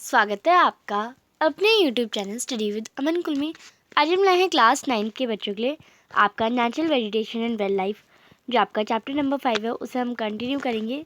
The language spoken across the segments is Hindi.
स्वागत है आपका अपने YouTube चैनल स्टडी विद अमन कुल में। आज हम लाए हैं क्लास 9 के बच्चों के लिए आपका natural vegetation and wild life, जो आपका चैप्टर नंबर 5 है, उसे हम कंटिन्यू करेंगे।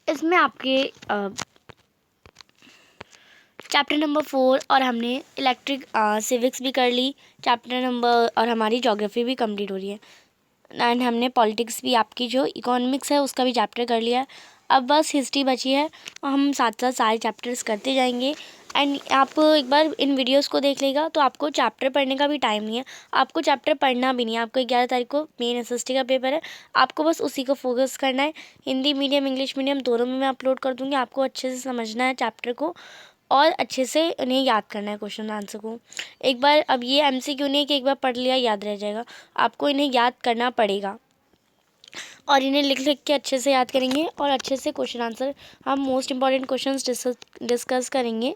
इसमें आपके चैप्टर नंबर 4 और हमने इलेक्ट्रिक सिविक्स भी कर ली चैप्टर नंबर, और हमारी ज्योग्राफी भी कंप्लीट हो रही है। एंड हमने पॉलिटिक्स भी, आपकी जो इकोनॉमिक्स है उसका भी चैप्टर कर लिया। अब बस हिस्ट्री बची है और हम साथ साथ सारे चैप्टर्स करते जाएंगे। एंड आप एक बार इन वीडियोस को देख लेगा तो आपको चैप्टर पढ़ने का भी टाइम नहीं है, आपको चैप्टर पढ़ना भी नहीं है। आपको 11 तारीख को मेन एसएसटी का पेपर है, आपको बस उसी को फोकस करना है। हिंदी मीडियम इंग्लिश मीडियम दोनों में मैं अपलोड कर दूँगी। आपको अच्छे से समझना है चैप्टर को और अच्छे से उन्हें याद करना है, क्वेश्चन आंसर को। एक बार, अब ये एमसीक्यू नहीं है कि एक बार पढ़ लिया याद रह जाएगा, आपको इन्हें याद करना पड़ेगा और इन्हें लिख लिख के अच्छे से याद करेंगे और अच्छे से क्वेश्चन आंसर हम मोस्ट इंपॉर्टेंट क्वेश्चंस डिस्कस करेंगे।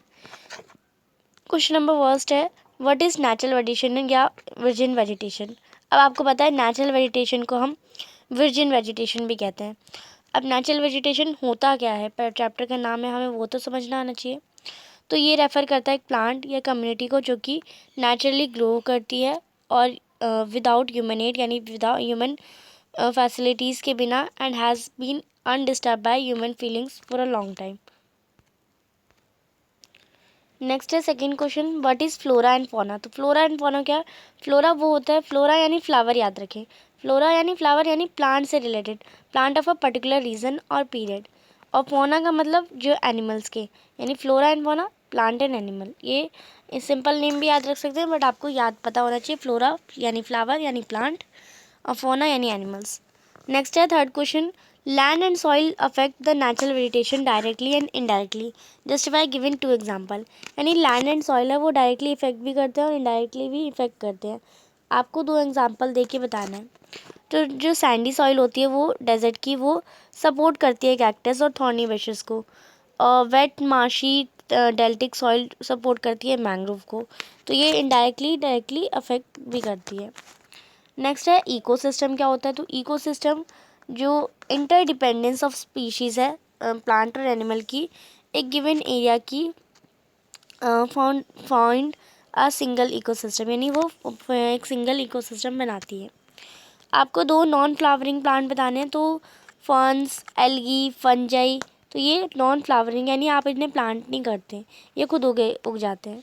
क्वेश्चन नंबर फर्स्ट है, व्हाट इज़ नेचुरल वेजिटेशन या वर्जिन वेजिटेशन। अब आपको पता है नेचुरल वेजिटेशन को हम वर्जिन वेजिटेशन भी कहते हैं। अब नेचुरल वेजिटेशन होता क्या है, पर चैप्टर का नाम है, हमें वो तो समझना आना चाहिए। तो ये रेफ़र करता है एक प्लांट या कम्युनिटी को जो कि नेचुरली ग्रो करती है और विदाउट ह्यूमन एड, यानी विदाउट ह्यूमन फैसिलिटीज़ के बिना, and has been undisturb by human feelings for a long time. Next है second question, what is flora and fauna. तो फ्लोरा एंड फौना क्या है? फ्लोरा वो होता है, फ्लोरा यानी फ्लावर, याद रखें। फ्लोरा यानी फ्लावर यानी प्लांट से related, plant of a particular region और पीरियड। और फौना का मतलब जो एनिमल्स के, यानी flora and fauna plant and animal. ये सिंपल नेम भी याद रख सकते हैं, बट आपको याद पता होना चाहिए। फ्लोरा यानी फ्लावर यानी प्लांट और फौना यानी एनिमल्स। नेक्स्ट है third question, land and soil affect the natural vegetation directly and indirectly, justify given 2 example. यानी लैंड एंड सॉइल है वो डायरेक्टली इफेक्ट भी करते हैं और इनडायरेक्टली भी इफेक्ट करते हैं। आपको 2 एग्जाम्पल दे के बताना है। तो जो सैंडी सॉइल होती है वो डेजर्ट की, वो सपोर्ट करती है कैक्टस और थॉर्नी बशेस को। और wet marshy deltaic soil support करती है मैंग्रोव को। तो ये इनडायरेक्टली डायरेक्टली अफेक्ट भी करती है। नेक्स्ट है इकोसिस्टम क्या होता है। तो इकोसिस्टम जो इंटरडिपेंडेंस ऑफ स्पीशीज़ है प्लांट और एनिमल की, एक गिवन एरिया की फाउंड अ सिंगल इकोसिस्टम, यानी वो एक सिंगल इकोसिस्टम बनाती है। आपको 2 नॉन फ्लावरिंग प्लांट बताने हैं, तो फर्न्स, एल्गी, फंजाई। तो ये नॉन फ्लावरिंग यानी आप इन्हें प्लांट नहीं करते, ये खुद उग जाते हैं।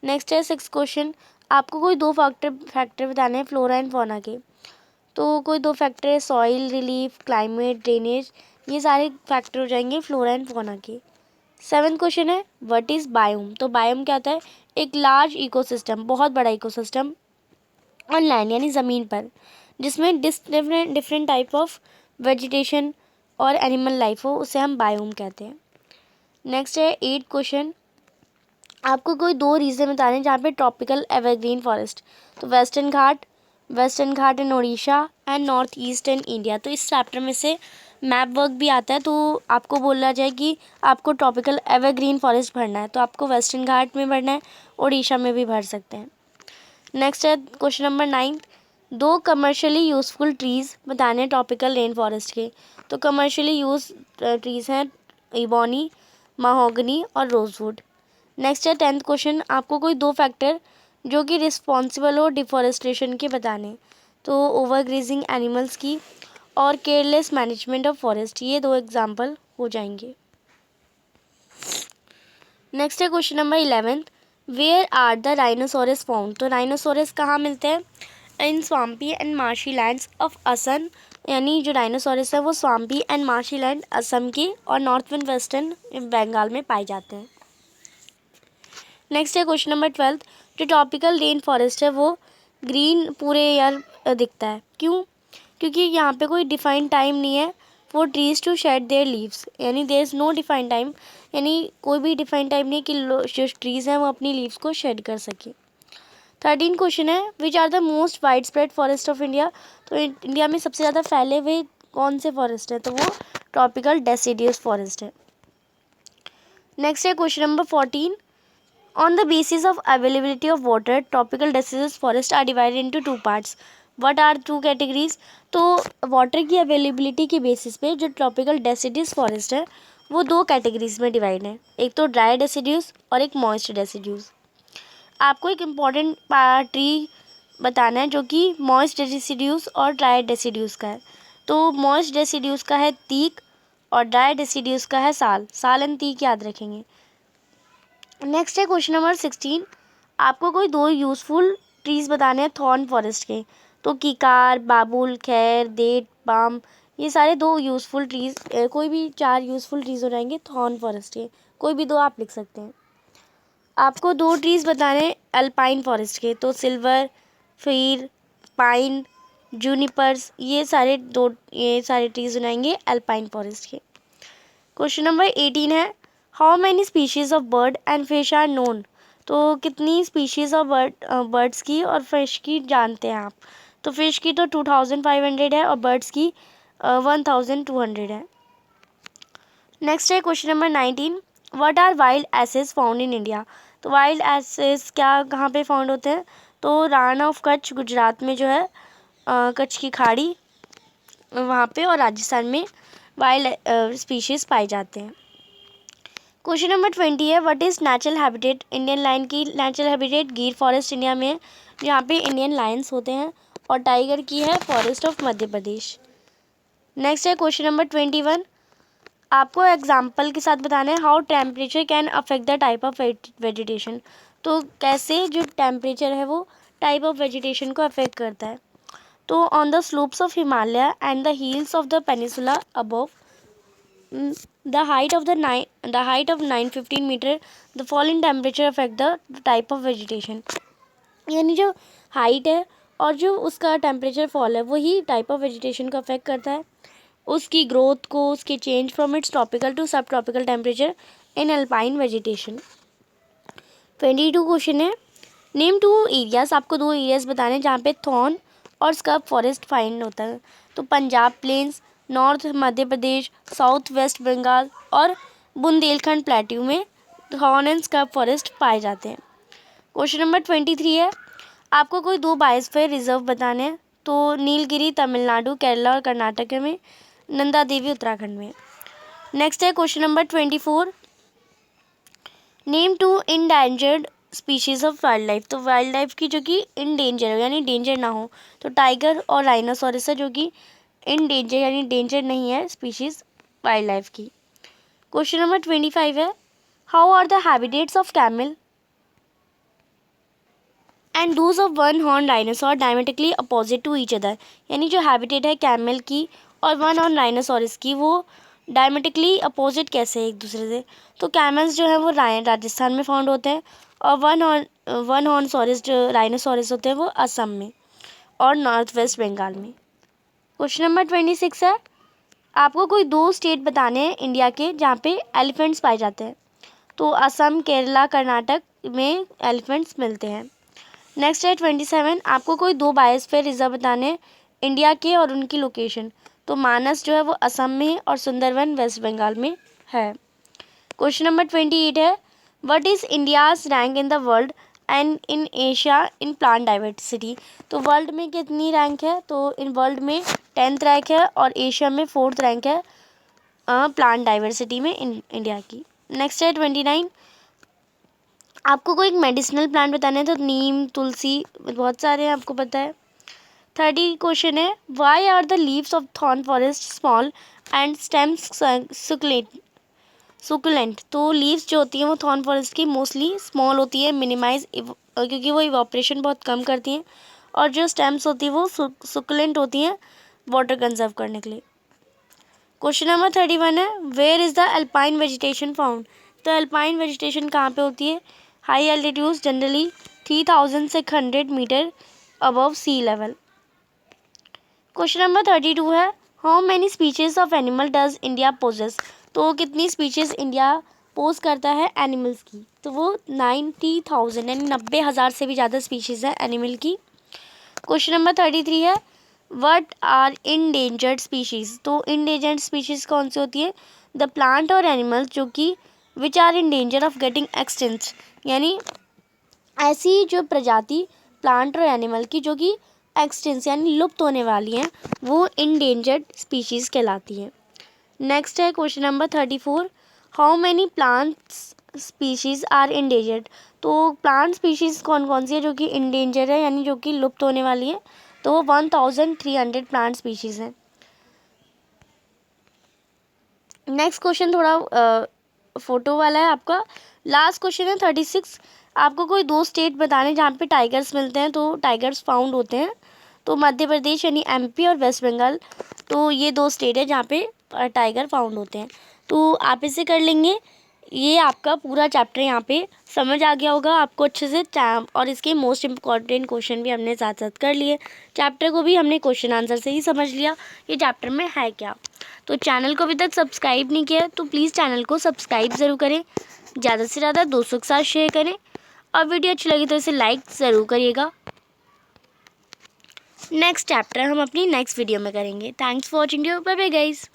नेक्स्ट है 6 क्वेश्चन, आपको कोई 2 फैक्टर बताने हैं फ्लोरा एंड फौना के। तो कोई 2 फैक्टर है, सॉइल रिलीफ, क्लाइमेट, ड्रेनेज, ये सारे फैक्टर हो जाएंगे फ्लोरा एंड फौना के। 7th क्वेश्चन है, व्हाट इज़ बायोम। तो बायोम क्या होता है? एक लार्ज इकोसिस्टम, बहुत बड़ा इकोसिस्टम ऑन लैंड यानी ज़मीन पर, जिसमें डिफरेंट टाइप ऑफ वेजिटेशन और एनिमल लाइफ हो, उसे हम बायोम कहते हैं। नेक्स्ट है 8th क्वेश्चन, आपको कोई 2 रीजन बताने हैं जहाँ पे ट्रॉपिकल एवरग्रीन फॉरेस्ट। तो western Ghat in Orissa and north east in India. तो इस चैप्टर में से मैप वर्क भी आता है, तो आपको बोला जाए कि आपको ट्रॉपिकल एवरग्रीन फॉरेस्ट भरना है, तो आपको वेस्टर्न घाट में भरना है, उड़ीसा में भी भर सकते हैं। नेक्स्ट है question number 9, 2 commercially useful trees बताने हैं ट्रॉपिकल रेन फॉरेस्ट के। तो कमर्शियली यूज ट्रीज़ हैं इबोनी, महोगनी और रोजवुड। नेक्स्ट है 10th क्वेश्चन, आपको कोई 2 फैक्टर जो कि रिस्पॉन्सिबल हो डिफॉरेस्टेशन के बताने। तो ओवरग्रेजिंग एनिमल्स की और केयरलेस मैनेजमेंट ऑफ फॉरेस्ट, ये 2 एग्जाम्पल हो जाएंगे। नेक्स्ट है question number 11, where are the rhinoceros found. तो राइनोसोरस कहाँ मिलते हैं? In swampy and marshy lands of Assam, यानी जो डायनासोरस है वो swampy and marshy land Assam के और नॉर्थ एंड वेस्टर्न बंगाल में पाए जाते हैं। नेक्स्ट है क्वेश्चन नंबर 12, जो ट्रॉपिकल रेन फॉरेस्ट है वो ग्रीन पूरे ईयर दिखता है, क्यों? क्योंकि यहाँ पे कोई डिफाइंड टाइम नहीं है for trees to shed their leaves, यानी there is no defined time, यानी कोई भी डिफाइंड टाइम नहीं कि जो ट्रीज़ हैं वो अपनी लीव्स को शेड कर सके। 13 क्वेश्चन है, which are the most wide spread forest of India. तो इंडिया में सबसे ज़्यादा फैले हुए कौन से फॉरेस्ट है? तो वो ट्रॉपिकल डेसिडियस फॉरेस्ट है। नेक्स्ट है question number 14, on the basis of availability of water, tropical deciduous forests are divided into 2 parts. What are 2 categories? तो वाटर की अवेलेबिलिटी के बेसिस पे जो ट्रॉपिकल डेसिडियस फॉरेस्ट है वो दो कैटेगरीज में डिवाइड है, एक तो ड्राई डेसिड्यूज और एक मॉइस्ट डेसिड्यूज। आपको एक इम्पॉर्टेंट ट्री बताना है जो कि मॉइस्ट डेसिड्यूज और ड्राई डेसिड्यूज का है। तो मॉइस्ट डेसिड्यूज का है तीक और ड्राई डेसिड्यूज का है साल। साल एंड तीक याद रखेंगे। नेक्स्ट है क्वेश्चन नंबर 16। आपको कोई दो यूजफुल ट्रीज बताने हैं थॉर्न फॉरेस्ट के। तो कीकार, बाबुल, खैर, देट, पाम, ये सारे दो यूजफुल ट्रीज, कोई भी चार यूजफुल ट्रीज हो जाएंगे थॉर्न फॉरेस्ट के। कोई भी दो आप लिख सकते हैं। आपको दो ट्रीज बताने अल्पाइन फॉरेस्ट के। तो सिल्वर, फीर, पाइन, जूनिपर्स, ये सारे ट्रीज बनाएंगे अल्पाइन फॉरेस्ट के। क्वेश्चन नंबर 18 है how many species of bird and fish are known. तो कितनी स्पीशीज ऑफ बर्ड्स की और फिश की जानते हैं आप। तो फिश की तो 2500 है और बर्ड्स की 1200 है। नेक्स्ट है question number 19। What are wild asses found in India. तो वाइल्ड एसेस कहाँ पे फाउंड होते हैं। तो रण ऑफ कच्छ गुजरात में जो है, कच्छ की खाड़ी वहाँ पे, और राजस्थान में वाइल्ड स्पीशीज पाए जाते हैं। क्वेश्चन नंबर 20 है what is natural habitat Indian lion की। Natural habitat Gir forest India में है, जहाँ पे इंडियन लायंस होते हैं, और टाइगर की है forest of Madhya Pradesh. Next है क्वेश्चन नंबर 21। आपको एग्जाम्पल के साथ बताना है how temperature can affect the type of vegetation. तो कैसे जो टेम्परेचर है वो टाइप ऑफ वेजिटेशन को अफेक्ट करता है। तो on the slopes of Himalaya and the hills of the peninsula above the height of 915 meter, the fall in temperature affect the type of vegetation। यानी जो हाइट है और जो उसका टेम्परेचर फॉल है वही टाइप ऑफ वेजिटेशन को अफेक्ट करता है, उसकी ग्रोथ को, उसके change from its tropical to subtropical temperature in alpine vegetation. 22 question है नेम टू एरियाज। आपको दो एरियाज बताने हैं जहाँ पे थॉर्न और स्कर्ब फॉरेस्ट फाइंड होता है। तो Punjab planes, north Madhya Pradesh, south west Bengal और बुंदेलखंड प्लेट्यू में थॉर्न एंड स्कर्ब फॉरेस्ट पाए जाते हैं। क्वेश्चन नंबर 23 है आपको कोई दो बायोस्फीयर रिजर्व बताने हैं। तो नीलगिरी तमिलनाडु, केरला और कर्नाटक में, नंदा देवी उत्तराखंड में। नेक्स्ट है question number 24। Name two endangered species of wild life. तो वाइल्ड लाइफ की जो कि इंडेंजर हो यानी डेंजर ना हो, तो टाइगर और राइनोसोरस है जो कि इन डेंजर यानी डेंजर नहीं है स्पीशीज वाइल्ड लाइफ की। क्वेश्चन नंबर 25 है how are the habitats of camel and does of one horn dinosaur diametrically opposite to each other. यानी जो हैबिटेट है कैमल की और वन हॉर्न डायनासोरस की वो डायमेट्रिकली अपोजिट कैसे है एक दूसरे से। तो कैमल्स जो है वो राजस्थान में फाउंड होते हैं, और वन हॉर्न सॉरस जो राइनोसोरस होते हैं वो असम में और नॉर्थ वेस्ट बंगाल में। क्वेश्चन नंबर 26 है आपको कोई दो स्टेट बताने हैं इंडिया के जहाँ पे एलिफेंट्स पाए जाते हैं। तो असम, केरला, कर्नाटक में एलिफेंट्स मिलते हैं। नेक्स्ट है 27। आपको कोई दो बायोस्फीयर रिजर्व बताने हैं इंडिया के और उनकी लोकेशन। तो मानस जो है वो असम में है और सुंदरवन वेस्ट बंगाल में है। क्वेश्चन नंबर 28 है what is India's rank in the world and in Asia in plant diversity. तो वर्ल्ड में कितनी रैंक है। तो इन वर्ल्ड में 10th रैंक है और एशिया में 4th रैंक है प्लांट डाइवर्सिटी में इंडिया की। नेक्स्ट है 29। आपको कोई एक मेडिसिनल प्लांट बताना है। तो नीम, तुलसी, बहुत सारे हैं आपको पता है। 30 क्वेश्चन है why are the leaves of thorn forest small and stems succulent. तो लीव्स जो होती हैं वो थॉर्न फॉरेस्ट की मोस्टली स्मॉल होती है, मिनिमाइज क्योंकि वो इवापोरेशन बहुत कम करती हैं, और जो स्टेम्स होती है वो सुकुलेंट होती हैं वाटर कंजर्व करने के लिए। क्वेश्चन नंबर 31 है where is the alpine vegetation found. तो अल्पाइन वेजिटेशन कहाँ पे होती है। High altitudes generally 3600 metre above sea level. Question number 32 है how many species of animal does India possess. तो कितनी स्पीशीज इंडिया पोज करता है एनिमल्स की। तो वो 90,000 यानी 90,000 से भी ज़्यादा स्पीशीज़ है एनिमल की। क्वेश्चन नंबर 33 है व्हाट आर इंडेंजर्ड स्पीशीज़। तो इंडेंजर्ड स्पीशीज़ कौन सी होती है। द प्लांट और एनिमल्स जो कि which are in danger of getting extinct, यानी ऐसी जो प्रजाति प्लांट और एनिमल की जो कि एक्सटिंक्ट यानी लुप्त होने वाली हैं वो इंडेंजर्ड स्पीशीज़ कहलाती हैं। नेक्स्ट है question number 34। How many plants species are endangered. तो प्लांट स्पीशीज़ कौन कौन सी है जो कि इंडेंजर है, यानी जो कि लुप्त होने वाली है, तो 1300 प्लांट स्पीशीज़ हैं। नेक्स्ट क्वेश्चन थोड़ा फोटो वाला है आपका। लास्ट क्वेश्चन है 36। आपको कोई दो स्टेट बताने जहाँ पे टाइगर्स मिलते हैं, तो टाइगर्स फाउंड होते हैं। तो मध्य प्रदेश यानी एमपी और वेस्ट बंगाल, तो ये दो स्टेट है जहाँ पे टाइगर फाउंड होते हैं। तो आप इसे कर लेंगे। ये आपका पूरा चैप्टर यहाँ पे समझ आ गया होगा आपको अच्छे से। और इसके मोस्ट इम्पॉर्टेंट क्वेश्चन भी हमने साथ साथ कर लिए। चैप्टर को भी हमने क्वेश्चन आंसर से ही समझ लिया ये चैप्टर में है क्या। तो चैनल को अभी तक सब्सक्राइब नहीं किया है तो प्लीज़ चैनल को सब्सक्राइब ज़रूर करें, ज़्यादा से ज़्यादा दोस्तों के साथ शेयर करें, और वीडियो अच्छी लगी तो इसे लाइक ज़रूर करिएगा। नेक्स्ट चैप्टर हम अपनी नेक्स्ट वीडियो में करेंगे। Thanks for watching you, bye bye guys.